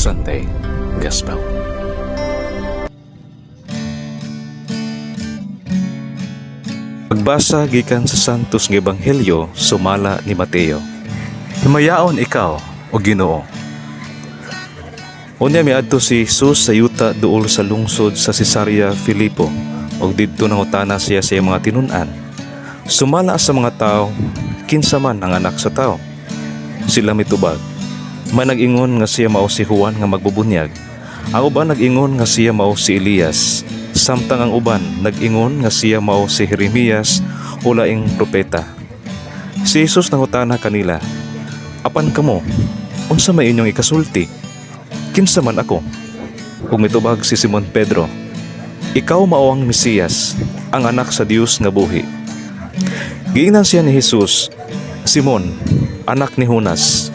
Sunday Gospel. Pagbasa gikan sa Santos nga Ebanghelyo sumala ni Mateo. Himayaon ikaw, o Ginoo. Unya miadto si Jesus sa yuta duol sa lungsod sa Cesarea Filipo, ug didto nangutana siya sa mga tinun-an. Sumala sa mga tao, kinsa man ang anak sa tao. Sila mitubag. May nag-ingon nga siya mao si Juan nga magbubunyag. Ang uban nag-ingon nga siya mao si Elias. Samtang ang uban nag-ingon nga siya mao si Jeremias o laing propeta. Si Jesus nangutana kanila, "Apan kamo, unsa may inyong ikasulti? Kinsa man ako?" Ug mitubag si Simon Pedro, "Ikaw mao ang Mesiyas, ang anak sa Dios nga buhi." Giingnan siya ni Jesus, "Simon, anak ni Jonas,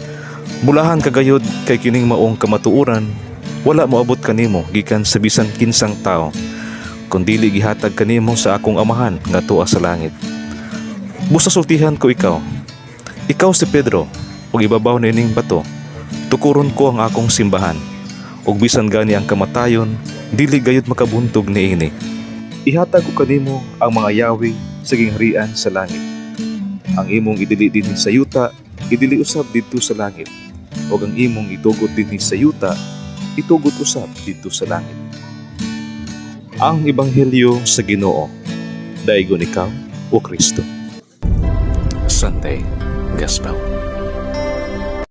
bulahan kagayod kay kining maong kamatuoran, wala moabot kanimo gikan sa bisan kinsang tao, kundi gihatag kanimo sa akong Amahan nga tuwa sa langit. Busa sultihan ko ikaw. Ikaw si Pedro, ug ibabaw nining bato, tukuron ko ang akong simbahan, ug bisan gani ang kamatayon, dili gayud makabuntog niini. Ihatag ko kanimo ang mga yawi sa gingharian sa langit. Ang imong idili dinhi sa yuta, idili usab didto sa langit, ug ang imong itugot dinhi sa yuta, itugot usab didto sa langit." Ang Ebanghelyo sa Ginoo. Dayon ikaw, o Kristo. Sunday Gospel.